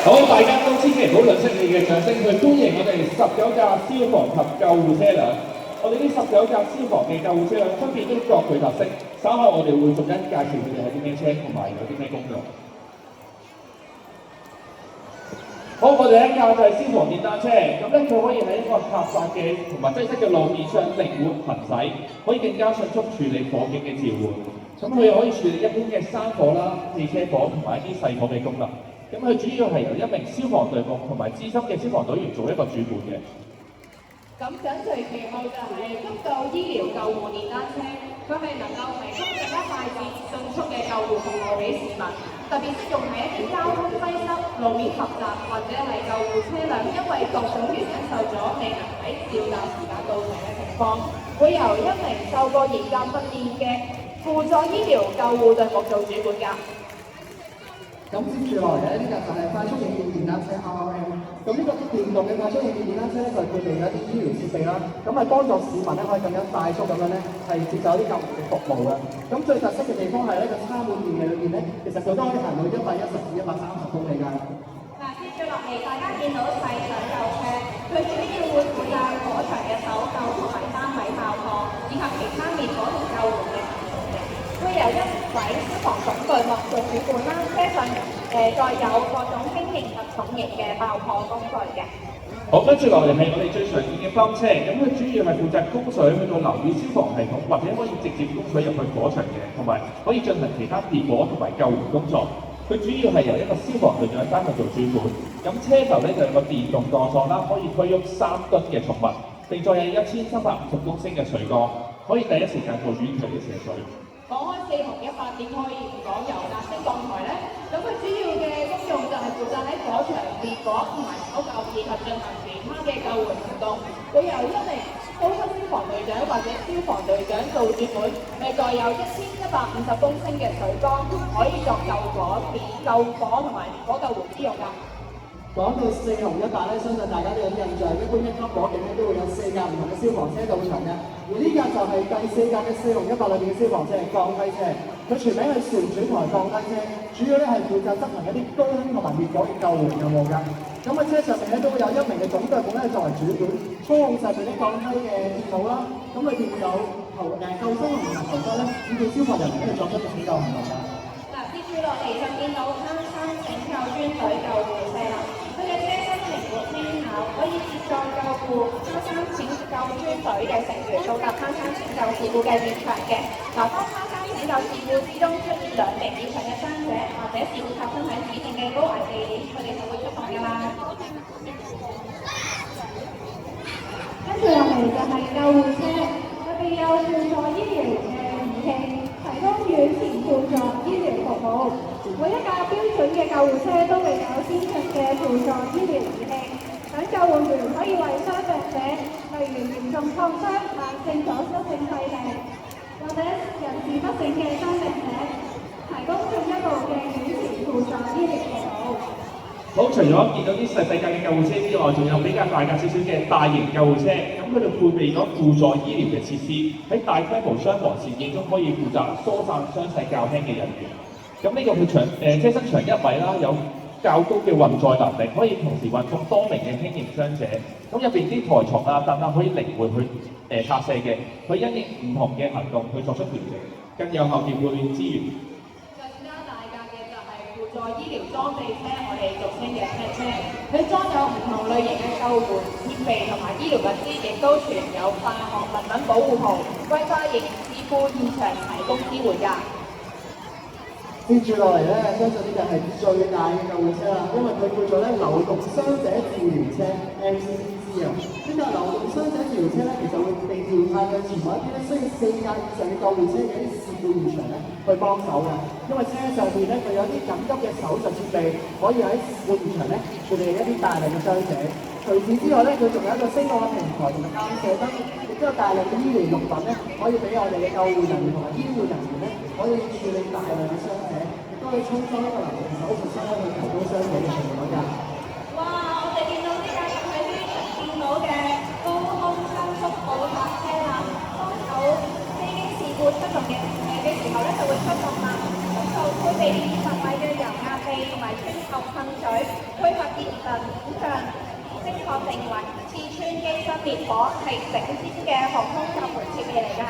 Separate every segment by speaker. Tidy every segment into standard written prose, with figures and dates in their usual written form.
Speaker 1: 好，大家都千祈唔好吝嗇你嘅掌聲，去歡迎我哋19架消防及救護車輛。我哋呢19架消防嘅救護車輛分別都各具特色，稍後我哋會逐一介紹佢哋係啲咩車同埋有啲咩功用。好，我哋一架就係消防電單車，咁咧佢可以喺一個狹窄嘅同埋擠塞嘅路面上靈活行駛，可以更加迅速處理火警嘅召喚。咁佢又可以處理一般嘅山火啦、汽車火同埋一啲細火嘅功能。咁佢主要係由一名消防隊目同埋資深嘅消防隊員做一個主管嘅。
Speaker 2: 咁緊隨其後就係急救醫療救護電單車，佢係能夠提供更加快捷、迅速嘅救護服務俾市民，特別適用喺一啲交通擠塞、路面狹窄或者係救護車輛因為各種原因受阻未能喺召集時間到場嘅情況，會由一名受過嚴格訓練嘅輔助醫療救護隊目做主管㗎。
Speaker 3: 咁接住落嚟咧，呢架就係快速應變電單車 RRM。咁呢個電動嘅快速應變電單車咧，就係配備咗一啲醫療設備啦，咁係幫助市民咧可以更加快速咁樣咧係接受一啲救護嘅服務嘅。咁最特色嘅地方係呢個插滿電器裏邊咧，其實佢都可以行到110至130公里㗎。
Speaker 2: 嗱，接住落嚟，大家見到細搶救車，佢主要會負責火場嘅搜救同埋單位爆破，以及其他滅火同救援嘅行動嘅。會由一位消防總隊目做主管啦，車上再有各種輕型及重型嘅爆破工具嘅。
Speaker 1: 好，跟住落嚟係我哋最常見嘅泵車，咁佢主要係負責供水去到樓宇消防系統，或者可以直接供水入去火場嘅，同埋可以進行其他滅火同埋救援工作。佢主要係由一個消防隊長單位做主管，咁車頭咧就有個電動降檔啦，可以推喐3噸嘅重物，並再有1350公升嘅水缸，可以第一時間做遠距離射水。
Speaker 2: 講開4紅100點可以唔講油壓升降台咧？咁佢主要嘅功用就係負責喺火場滅火同埋搜救以及進行其他嘅救援行動。會由一名高級消防隊長或者消防隊長做主管，再有1150公升嘅水缸，可以作救火同埋滅火救援之用㗎。
Speaker 3: 講到4紅100咧，相信大家都有啲印象，一般一級火警咧都會有4架唔同嘅消防車到場嘅，而呢架就係第4架嘅4紅100裏邊嘅消防車降梯車，佢全名係旋轉台降梯車，主要咧係負責執行一啲高空同埋滅火嘅救援任務㗎。咁喺車上面咧都會有一名嘅總隊長咧作為主管，操控上面啲降梯嘅鐵路啦，咁裏邊會有救生員同埋頭盔咧，以及消防人員咧作出拯救行動㗎。
Speaker 2: 嗱，接住落嚟就見到攀山拯救專隊救護車啦。佢嘅車身靈活輕巧，可以接載救護攀山拯救專隊嘅成員到達攀山拯救事故嘅現場嘅。嗱，當攀山拯救事故之中出現2名以上嘅傷者，或者事故發生喺指定嘅高危地點，佢哋就會出動㗎啦。跟住落嚟就係救護車，佢哋有輔助醫療嘅儀器，提供遠程輔助醫療服務。每一架標準嘅救護車都會有先進嘅輔助醫療儀器，等救護員可以為傷病者，例如嚴重創傷、慢性阻塞性肺病或者人事不省嘅傷病者，提供進一步嘅遠程輔助醫療服務。
Speaker 1: 好，除咗見到啲細架嘅救護車之外，仲有比較大架少少嘅大型救護車，咁佢哋配備咗輔助醫療嘅設施，喺大規模傷亡事件中可以負責疏散傷勢較輕嘅人員。咁呢個佢車身長1米啦，有較高嘅運載能力，可以同時運送多名嘅輕型傷者。咁入邊啲台床啊等等可以靈活去拆卸嘅，佢因應唔同嘅行動去作出調整，更有效調配資源。
Speaker 2: 更加大架嘅就係輔助醫療裝備車，我哋俗稱嘅 PET 車，佢裝有唔同類型嘅救援設備同埋醫療物資，亦都存有化學物品保護袍，為大型事故現場提供支援㗎。
Speaker 3: 接住落嚟咧，相信呢個係最大嘅救護車啦，因為佢叫做咧流動傷者治療車 MCCC 啊。呢架流動傷者治療車咧，其實會被調派嘅前往一啲咧需要4架以上嘅救護車嘅一啲事故現場咧去幫手嘅，因為車上邊咧佢有啲緊急嘅手術設備，可以喺事故現場咧處理一啲大量嘅傷者。除此之外咧，佢仲有一個升降嘅平台同埋監射燈，亦都有大量嘅醫療用品咧，可以俾我哋嘅救護人員同埋醫護人員咧，可以處理大量嘅傷者，亦都可以充當一個流動手術室咧去提高傷者嘅效率㗎。
Speaker 2: 哇！我哋見到呢架咁喺機場見到嘅高空增速補發車啦，當有飛機事故出動嘅時候咧就會出動啦，咁就配備20米嘅油壓臂同埋穿透噴嘴，配合現場影像，精確定位，刺穿機身滅火，係頂尖嘅航空救援設備嚟㗎。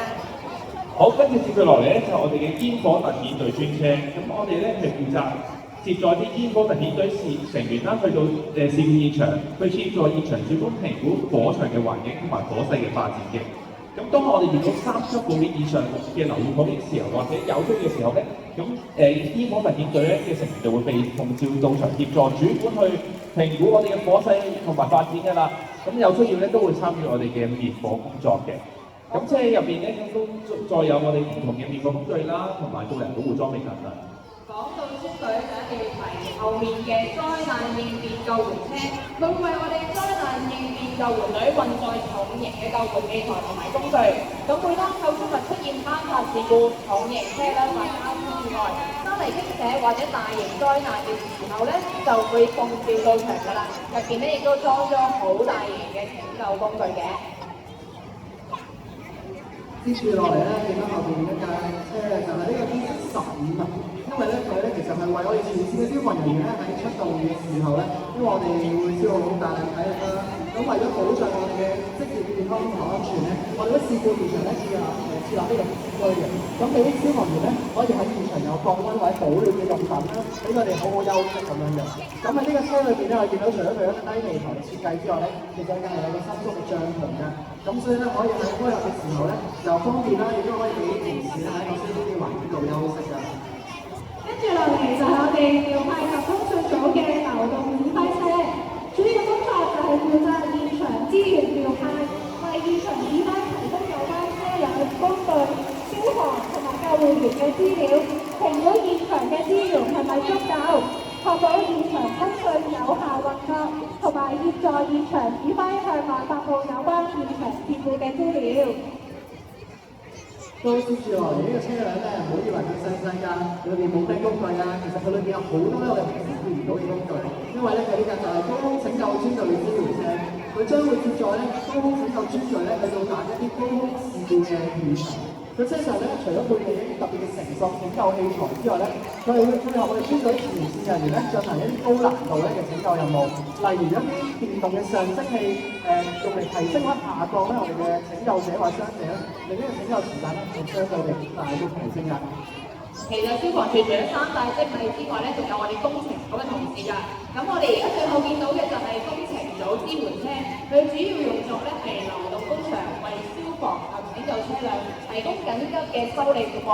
Speaker 1: 好，跟住接住落嚟咧就係我哋嘅煙火特遣隊專車，咁我哋咧係負責接載啲煙火特遣隊成員啦，去到事故現場，去協助現場主管評估火場嘅環境同埋火勢嘅發展嘅。咁當我哋遇到3級火警以上嘅流焰火警時候，或者有需要嘅時候咧，咁煙火特遣隊咧嘅成員就會被奉召到場協助主管去評估我哋嘅火勢同埋發展㗎啦。咁有需要咧都會參與我哋嘅滅火工作嘅。咁車入邊咧都再有我哋唔同嘅滅火工具啦，同埋個人保護裝備等等。
Speaker 2: 講到車隊就一定要提後面嘅災難應變救援車，佢會為我哋災難應變救援隊運載重型嘅救援器材同埋工具。咁每當構築物出現坍塌事故、重型車輛或交通意外、山泥傾瀉或者大型災難嘅時候咧，就會奉召到場㗎啦。入邊咧亦都裝咗好大型嘅拯救工具嘅。
Speaker 3: 接住落嚟咧，見到後邊一架車咧，就係呢個15啊，因為咧佢咧其實係為我哋前線嘅消防人員咧喺出動嘅時候咧，因為我哋會消耗好大量體力啦，咁為咗保障我哋嘅職業健康同安全咧，我哋喺事故現場咧設立呢個設區嘅，咁俾啲消防員咧可以喺現場有降溫或者保暖嘅用品啦，俾佢哋好好休息咁樣嘅。咁喺呢個車裏邊咧，我見到除咗佢一個低地台設計之外咧，其實更係有個深宿嘅帳篷㗎。咁所以咧，可以喺開入嘅時候咧，又方便啦，亦都可以俾同事咧喺個舒適嘅環境度休息㗎。
Speaker 2: 跟住落嚟就係我哋調派及通訊組嘅流動指揮車，主要工作就係負責現場資源調派，為現場指揮提供有關車輛、工具、消防同埋救護員嘅資料，評估現場嘅資源係咪足夠，確保現場通訊有效運作，同埋協助現場指揮向外發布有關現場事故嘅資料。
Speaker 3: 到接住落嚟呢個車輛咧，唔好以為佢細細架，裏邊冇咩工具啊，其實佢裏邊有好多咧我哋平時見唔到嘅工具，因為咧佢呢架就係高空拯救專隊嘅支援車，佢將會接載咧高空拯救專隊咧去到達一啲高空事故嘅現場。佢車上咧除咗配備一啲特別嘅繩索拯救器材之外咧，佢係會配合我哋專隊前線人員咧進行一啲高難度咧嘅拯救任務，例如一啲電動嘅上升器，用嚟提升或下降咧我哋嘅拯救者或傷者咧，令呢個拯救時間咧係相對地大幅提升㗎。
Speaker 2: 其實消防處除咗3大職位之外咧，仲有我哋工程組嘅同事㗎。咁我哋而家最後見到嘅就係工程組支援車，佢主要用作咧係流動工場為消防及拯救車輛提供緊急嘅修理服務。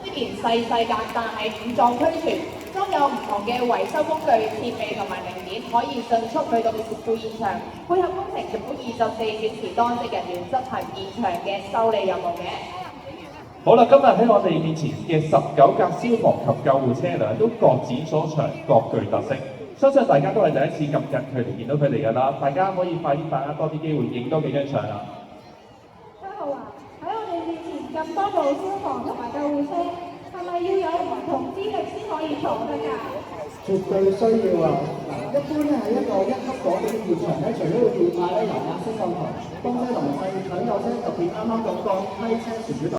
Speaker 2: 雖然細細格，但係五臟俱全，裝有唔同嘅維修工具、設備同埋零件，可以迅速去到事故現場，配合工程組24小時當值人員執行現場嘅修理任務嘅。
Speaker 1: 好啦，今日喺我哋面前嘅19架消防及救護車輛都各展所長，各具特色。相信大家都係第一次咁近距離見到佢哋㗎啦，大家可以快啲把握多啲機會，影多幾張相啦。
Speaker 2: 7號啊，喺我哋面前咁多部消防同埋救護車，係咪要有唔同資歷先可以坐得㗎？
Speaker 3: 絕對需要啊！嗱，一般咧喺一個1級火警現場咧，除咗要調派咧油壓升降台、當車臨勢搶救車，特別啱啱講過梯車船主